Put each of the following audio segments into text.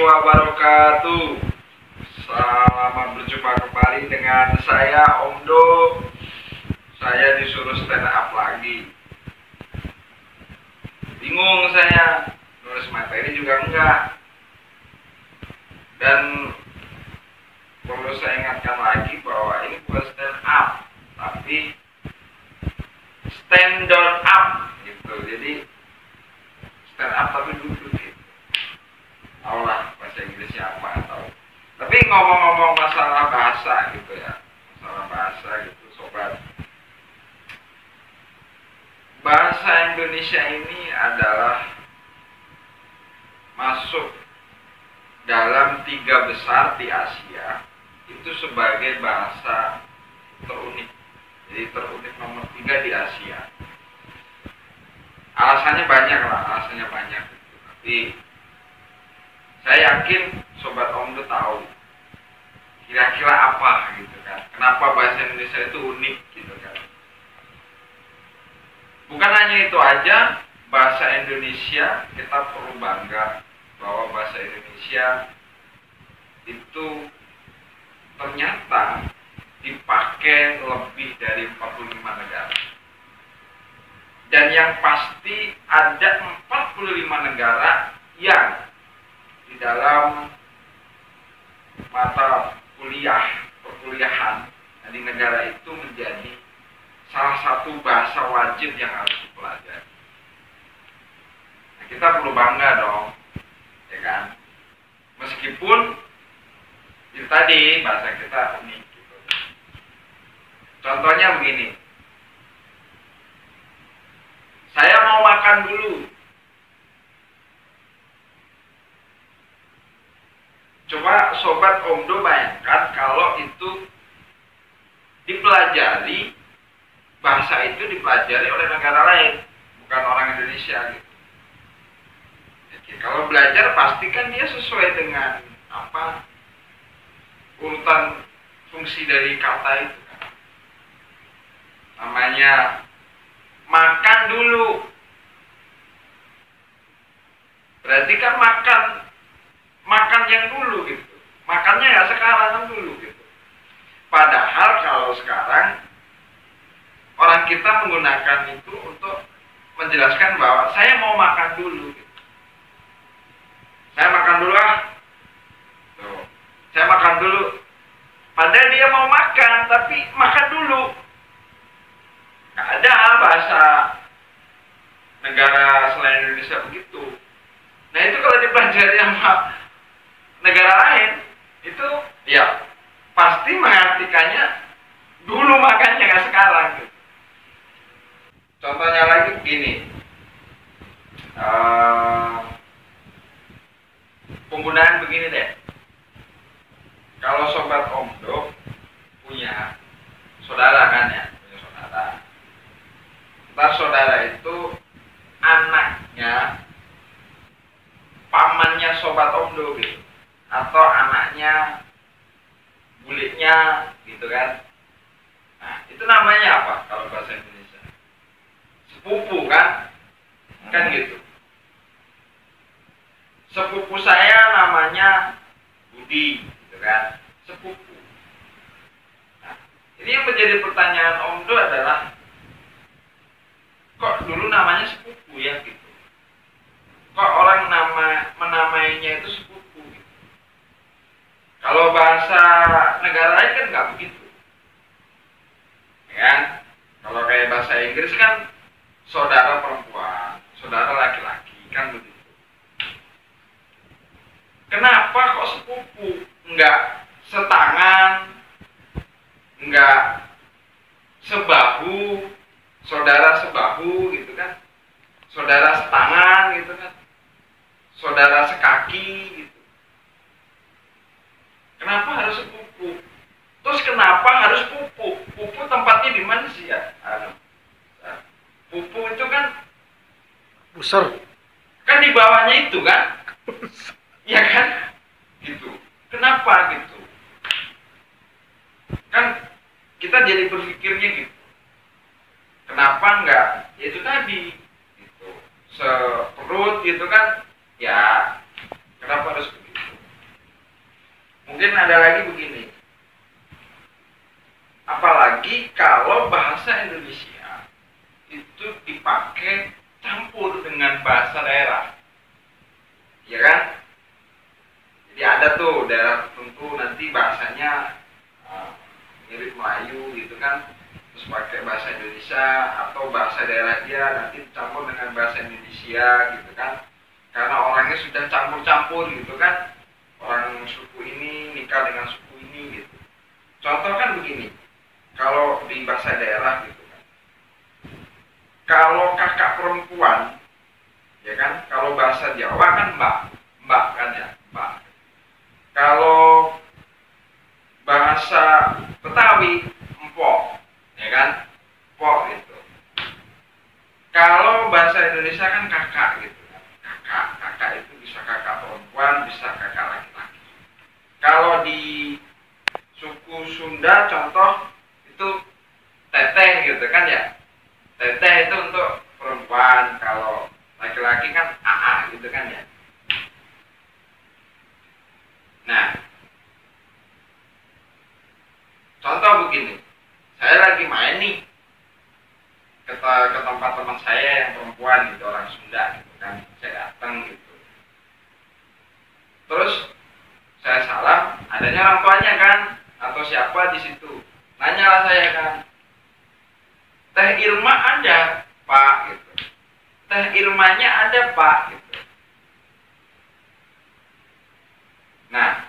wabarakatuh. Selamat berjumpa kembali dengan saya Om Do. Saya disuruh stand up lagi. Bingung saya, nulis materi juga enggak. Dan perlu saya ingatkan lagi bahwa ini bukan stand up, tapi stand down up gitu. Jadi stand up tapi duduk gitu. Taulah bahasa Inggrisnya apa atau. Tapi ngomong-ngomong masalah bahasa gitu ya, masalah bahasa gitu sobat. Bahasa Indonesia ini adalah masuk dalam 3 besar di Asia itu sebagai bahasa terunik. Jadi terunik nomor 3 di Asia. Alasannya banyak lah, alasannya banyak. Tapi saya yakin sobat Om itu tahu kira-kira apa gitu kan. Kenapa bahasa Indonesia itu unik gitu kan. Bukan hanya itu aja, bahasa Indonesia kita perlu bangga bahwa bahasa Indonesia itu ternyata dipakai lebih dari 45 negara. Dan yang pasti ada 45 negara yang di dalam mata perkuliahan di negara itu menjadi salah satu bahasa wajib yang harus dipelajari. Nah, kita perlu bangga dong, ya kan? Meskipun itu tadi bahasa kita unik gitu. Contohnya begini, saya mau makan dulu. Coba sobat Omdo bayangkan kalau itu dipelajari, bahasa itu dipelajari oleh negara lain, bukan orang Indonesia gitu. Jadi, kalau belajar pastikan dia sesuai dengan apa urutan fungsi dari kata itu kan. Namanya makan dulu. Berarti kan makan yang dulu gitu. Makannya ya sekarang dulu gitu. Padahal kalau sekarang orang kita menggunakan itu untuk menjelaskan bahwa saya mau makan dulu gitu. Saya makan dulu ah. Tuh. Saya makan dulu. Padahal dia mau makan, tapi makan dulu. Gak ada bahasa negara selain Indonesia begitu. Nah itu kalau dipelajari sama negara lain, itu ya pasti mengartikannya dulu makannya, gak sekarang gitu. Contohnya lagi begini, penggunaan begini deh. Kalau sobat Omdo punya saudara kan ya, punya saudara. Ntar saudara itu anaknya pamannya sobat Omdo gitu, atau anaknya buliknya gitu kan. Nah itu namanya apa kalau bahasa Indonesia? Sepupu kan, kan gitu. Sepupu saya namanya Budi, gitu kan, sepupu. Nah, ini yang menjadi pertanyaan Omdo adalah, kok dulu namanya sepupu ya gitu? Kok orang menamainya itu sepupu gitu? Kalau bahasa negara lain kan nggak begitu, ya kan? Kalau kayak bahasa Inggris kan saudara perempuan, saudara laki-laki, kan begitu. Kenapa kok sepupu? Enggak setangan, enggak sebahu, saudara sebahu gitu kan, saudara setangan gitu kan, saudara sekaki gitu. Kenapa harus sepupu? Terus kenapa harus pupu? Pupu tempatnya di mana sih ya? Pupu itu kan pusar. Kan di bawahnya itu kan? Ya kan? Gitu. Kenapa gitu? Kan kita jadi berpikirnya gitu. Kenapa enggak? Ya itu tadi gitu. Seperut gitu kan? Ya kenapa harus begitu? bahasa Indonesia itu dipakai campur dengan bahasa daerah, ya kan? Jadi ada tuh daerah tertentu nanti bahasanya mirip Melayu gitu kan, terus pakai bahasa Indonesia, atau bahasa daerah dia nanti campur dengan bahasa Indonesia gitu kan, karena orangnya sudah campur-campur gitu kan, orang suku ini nikah dengan suku ini gitu. Contoh kan begini, kalau di bahasa daerah gitu kan, kalau kakak perempuan, ya kan, kalau bahasa Jawa kan mbak kan ya, mbak. Kalau bahasa Betawi empok, ya kan, empok gitu. Kalau bahasa Indonesia kan kakak gitu kan, kakak itu bisa kakak perempuan, bisa kakak laki-laki. Kalau di suku Sunda contoh itu teteh gitu kan ya, teteh itu untuk perempuan, kalau laki-laki kan AA gitu kan ya. Nah, contoh begini, saya lagi main nih ke tempat teman saya yang perempuan gitu, orang Sunda gitu kan, saya datang gitu, terus saya salam, adanya orang tuanya kan, atau siapa di situ, nanyalah saya kan, Teh Irma ada Pak gitu, Teh Irmanya ada Pak gitu. Nah,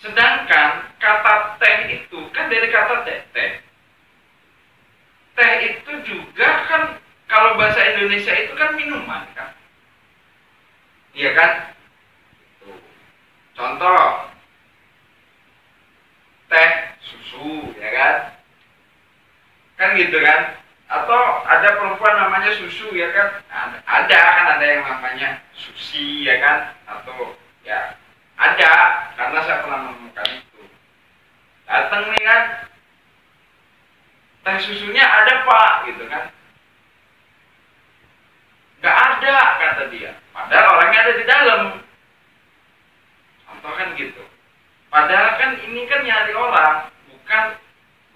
sedangkan kata teh itu kan dari kata teteh. Teh itu juga kan kalau bahasa Indonesia itu kan minuman kan, iya kan? Tuh. Contoh, teh susu, ya kan? Kan gitu kan? Atau ada perempuan namanya susu, ya kan? Ada kan, ada yang namanya susi, ya kan? Atau ya ada, karena saya pernah menemukan itu. Datang nih kan, teh susunya ada Pak gitu kan, nggak ada kata dia, padahal orangnya ada di dalam. Contoh kan gitu, padahal kan ini kan nyari orang, bukan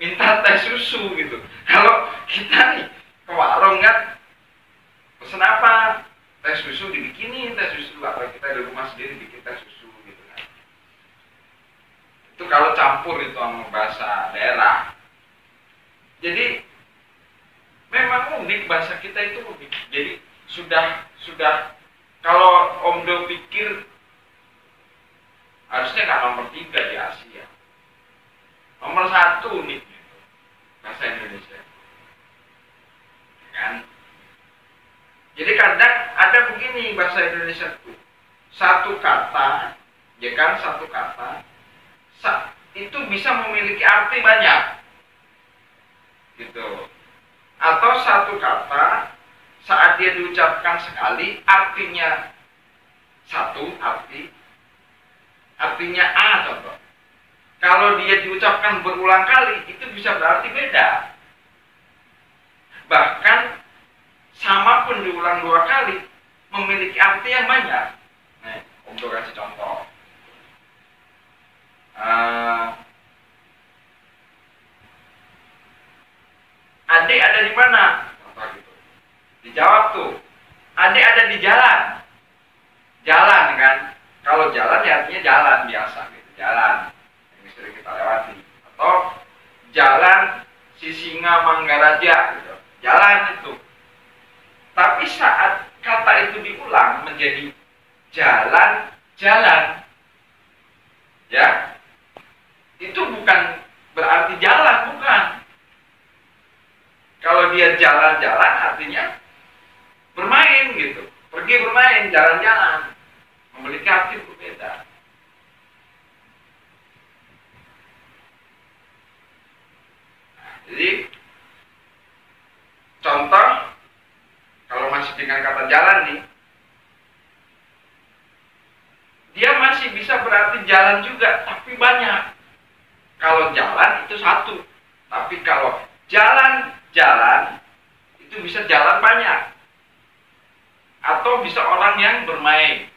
minta teh susu gitu. Kalau kita nih ke warung kan, pesen apa, teh susu dibikinin teh susu, atau kita di rumah sendiri bikin teh susu gitu kan. Itu kalau campur itu sama bahasa daerah. Jadi memang unik, bahasa kita itu unik. Jadi sudah kalau Om Do pikir harusnya nggak nomor 3 di Asia, nomor 1 unik gitu, bahasa Indonesia, kan? Jadi kadang ada begini bahasa Indonesia itu, satu kata, ya kan, satu kata itu bisa memiliki arti banyak gitu, atau satu kata saat dia diucapkan sekali artinya satu artinya A contoh. Kalau dia diucapkan berulang kali itu bisa berarti beda. Bahkan sama pun diulang 2 kali memiliki arti yang banyak. Nih, untuk kasih contoh. Adik ada di mana? Contoh gitu. Dijawab tuh, adik ada di jalan. Jalan kan? Kalau jalan ya artinya jalan biasa gitu, jalan yang sering kita lewati. Atau jalan Sisingamangaraja gitu, jalan itu. Tapi saat kata itu diulang menjadi jalan, ya, itu bukan berarti jalan, bukan. Kalau dia jalan-jalan artinya bermain gitu, pergi bermain, jalan-jalan, memiliki arti berbeda. Nah, jadi contoh, kalau masih dengan kata jalan nih, dia masih bisa berarti jalan juga, tapi banyak. Kalau jalan itu satu, tapi kalau jalan itu bisa jalan banyak, atau bisa orang yang bermain.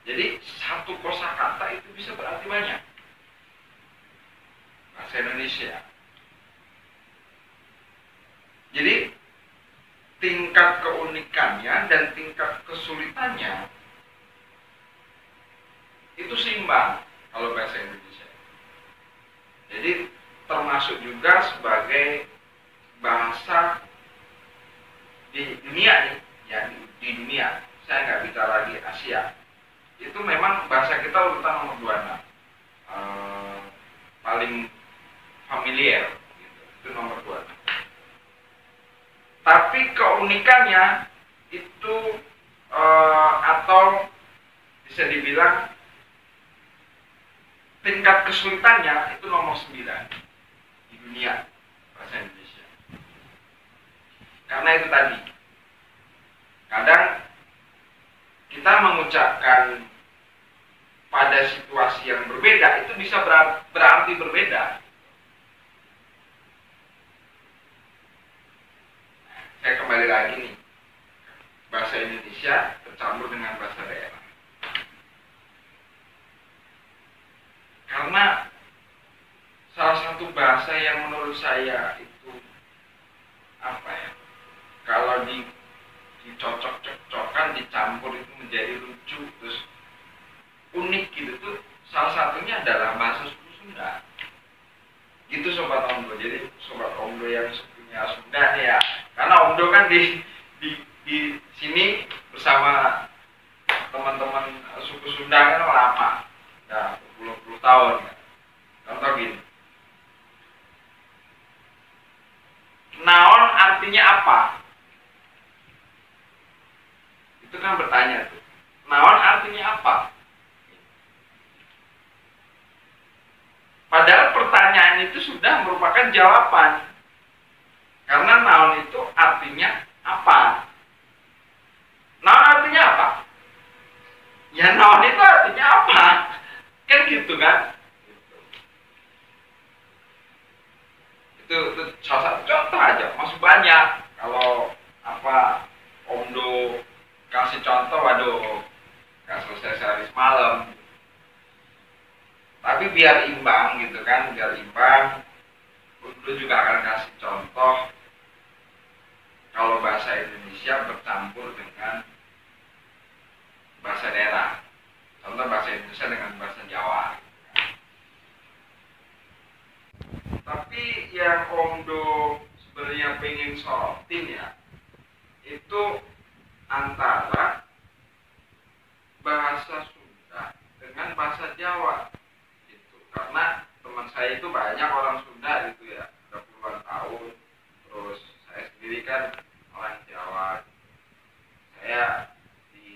Jadi satu kosakata itu bisa berarti banyak. Bahasa Indonesia. kesulitannya itu seimbang kalau bahasa Indonesia. Jadi termasuk juga sebagai bahasa di dunia nih, ya di dunia. Saya nggak bicara lagi Asia. Itu memang bahasa kita urutan nomor 26, paling familiar, gitu. Itu nomor 2. Tapi keunikannya itu atau bisa dibilang tingkat kesulitannya itu nomor 9 di dunia bahasa Indonesia. Karena itu tadi, kadang kita mengucapkan pada situasi yang berbeda itu bisa berarti berbeda. Saya kembali lagi nih, bahasa Indonesia bercampur dengan bahasa daerah. Karena salah satu bahasa yang menurut saya itu apa ya, kalau dicocok-cocokkan, dicampur itu menjadi lucu terus unik gitu tuh, salah satunya adalah bahasa suku Sunda. Gitu Sobat Omdo. Jadi Sobat Omdo yang punya Sunda nih ya, karena Omdo kan di sini bersama teman-teman suku Sunda kan lama, ya berpuluh-puluh tahun. Contoh gini, naon artinya apa? Itu kan bertanya tuh, naon artinya apa? Padahal pertanyaan itu sudah merupakan jawaban. Karena naon itu artinya apa? Naon artinya apa? Ya naon itu artinya apa? Kan gitu kan? Itu salah satu contoh aja, masih banyak. Kalau apa Omdo kasih contoh, waduh, gak selesai sehari semalam. Tapi biar imbang gitu kan, biar imbang, Omdo juga akan kasih contoh kalau bahasa Indonesia bercampur dengan bahasa daerah. Contoh bahasa Indonesia dengan bahasa Jawa. Tapi yang Omdo sebenarnya pengen sorotin ya, itu antara bahasa Sunda dengan bahasa Jawa gitu. Karena teman saya itu banyak orang Sunda gitu ya, udah puluhan tahun. Terus saya sendiri kan orang Jawa. Saya di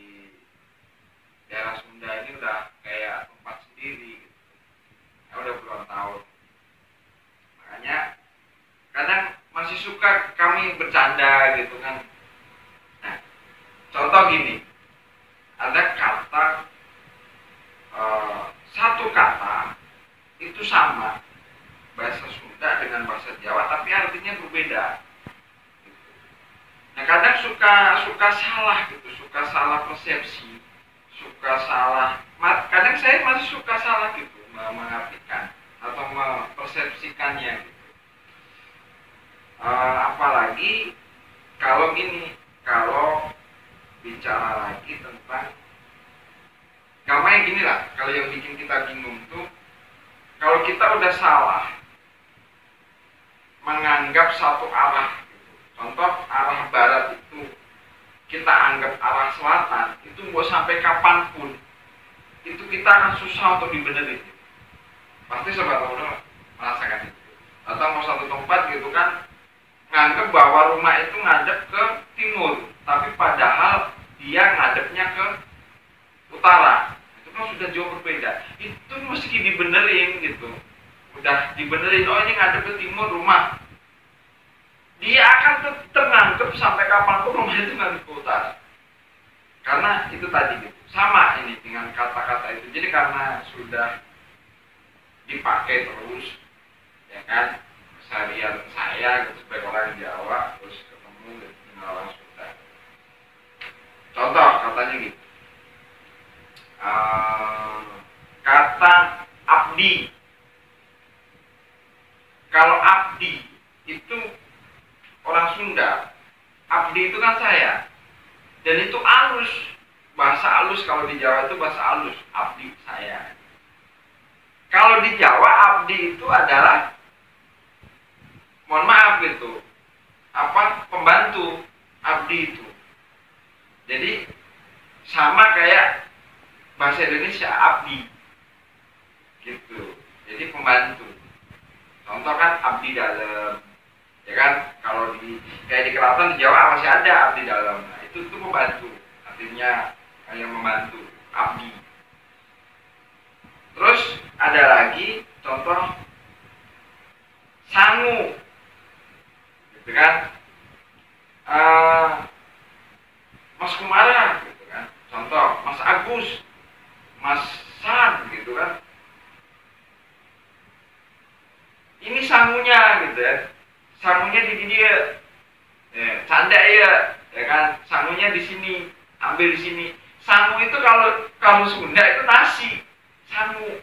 daerah Sunda ini udah kayak tempat sendiri gitu. Ya udah puluhan tahun. Makanya kadang masih suka kami bercanda gitu kan. Nah, contoh gini, ada kata satu kata itu sama bahasa Sunda dengan bahasa Jawa, tapi artinya berbeda. Nah, kadang suka salah gitu, suka salah persepsi, suka salah. Kadang saya masih suka salah gitu mengartikan atau mempersepsikannya gitu. Apalagi kalau gini, kalau bicara lagi tentang gampangnya gini lah, kalau yang bikin kita bingung tuh, kalau kita udah salah menganggap satu arah gitu. Contoh arah barat itu kita anggap arah selatan, itu mau sampai kapanpun itu kita akan susah untuk dibenerin. Pasti Sobat Omdo merasakan itu. Atau mau satu tempat gitu kan, nganggap bahwa rumah itu ngadep ke timur, tapi padahal dia ngadepnya ke utara. Itu kan sudah jauh berbeda. Itu mesti dibenerin gitu. Udah dibenerin, oh ini ngadep ke timur rumah. Dia akan terngangkep sampai kapanpun rumah itu ngadep ke utara. Karena itu tadi gitu. Sama ini dengan kata-kata itu. Jadi karena sudah dipakai terus, ya kan, keseharian saya gitu, sebagai orang Jawa terus ketemu gitu, dengan orang Sunda. Contoh katanya gitu, kata abdi. Kalau abdi itu orang Sunda, abdi itu kan saya, dan itu halus kalau di Jawa itu bahasa halus, abdi saya. Kalau di Jawa abdi itu adalah, mohon maaf gitu, pembantu abdi itu. Jadi sama kayak bahasa Indonesia abdi gitu. Jadi pembantu. Contoh kan abdi dalam, ya kan? Kalau kayak di keraton di Jawa masih ada abdi dalam. Nah, itu pembantu. Artinya yang membantu, abdi. Terus ada lagi contoh sangu, gitu kan? Mas Kumara, gitu kan? Contoh Mas Agus, Mas San, gitu kan? Ini sangunya, gitu ya. Sangunya di dia, canda ya kan? Sangunya di sini, ambil di sini. Sangu itu kalau Sunda itu nasi, sangu.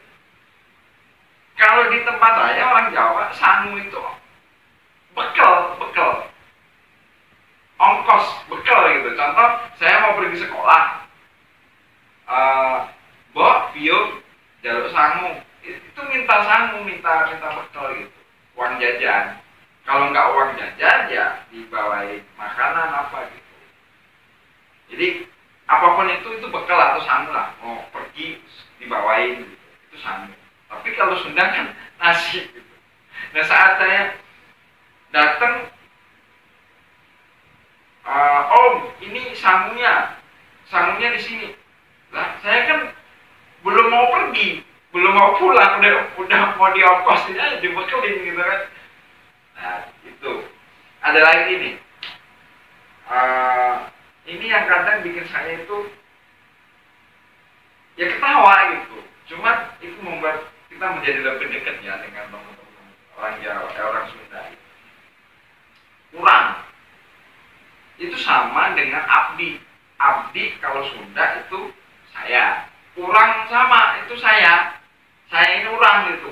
Kalau di tempat saya orang Jawa, sangu itu bekal, ongkos, bekal gitu. Contoh, saya mau pergi sekolah, Bium, jaluk sangu, itu minta sangu, minta bekal gitu, uang jajan. Kalau nggak uang jajan, ya dibawain makanan apa gitu. Jadi apapun itu bekal atau sangu lah, mau pergi dibawain gitu, itu sangu. Tapi kalau Sunda kan nasi gitu. Nah saat saya datang, Om, ini sangunya di sini. Lah saya kan belum mau pergi, belum mau pulang, udah mau diongkosin aja, dibekelin gitu kan. Nah itu. Ada lagi nih. Ini yang kadang bikin saya itu ya ketawa gitu. Cuma itu membuat kita menjadi lebih dekat ya dengan teman-teman orang Jawa, orang Sunda. Urang itu sama dengan abdi. Abdi kalau Sunda itu saya. Urang sama itu saya. Saya ini urang gitu.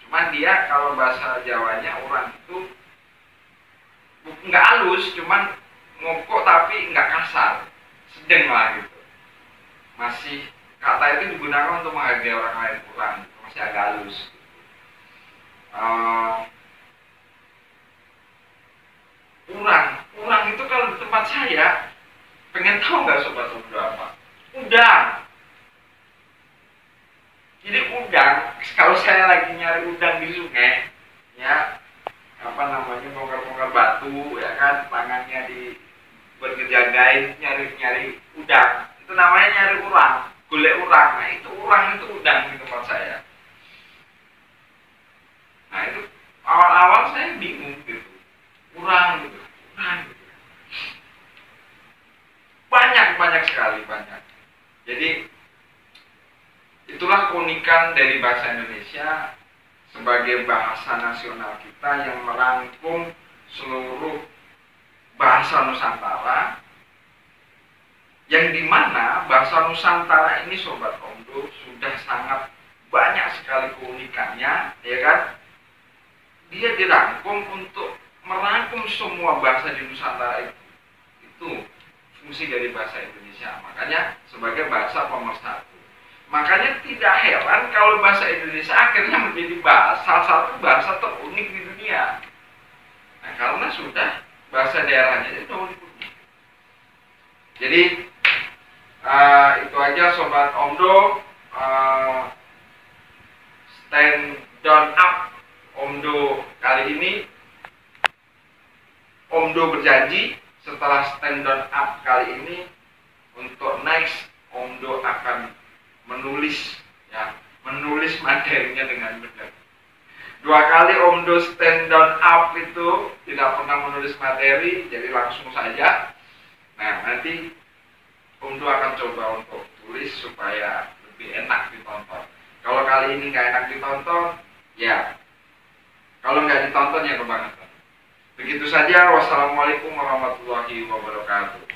Cuman dia kalau bahasa Jawanya urang itu nggak halus, cuman ngokok tapi nggak kasar, sedang lah gitu. Masih kata itu digunakan untuk menghargai orang lain, urang gitu. Masih agak halus. Urang itu kalau di tempat saya, pengen tahu nggak sobat Ondo apa? Udang. Jadi udang, kalau saya lagi nyari udang di sungai, ya bongkar-bongkar batu, ya kan, tangannya buat ngejagain nyari udang. Itu namanya nyari urang, golek urang. Nah itu urang itu udang di tempat saya. Nah itu awal-awal saya bingung gitu, urang gitu. Banyak sekali. Jadi itulah keunikan dari bahasa Indonesia sebagai bahasa nasional kita yang merangkum seluruh bahasa Nusantara, yang dimana bahasa Nusantara ini sobat Ondo sudah sangat banyak sekali keunikannya, ya kan? Dia dirangkum untuk merangkum semua bahasa di Nusantara itu fungsi dari bahasa Indonesia. Makanya sebagai bahasa pemersatu. Makanya tidak heran kalau bahasa Indonesia akhirnya menjadi salah satu bahasa terunik di dunia. Nah, karena sudah bahasa daerahnya itu unik. Jadi itu aja sobat Ondo. Stand down up Ondo kali ini. Ondo berjanji setelah stand down up kali ini, untuk next Ondo akan menulis materinya dengan benar. 2 kali Ondo stand down up itu tidak pernah menulis materi, jadi langsung saja. Nah nanti Ondo akan coba untuk tulis supaya lebih enak ditonton. Kalau kali ini nggak enak ditonton, ya kalau nggak ditonton ya kebangetan. Begitu saja. Wassalamualaikum warahmatullahi wabarakatuh.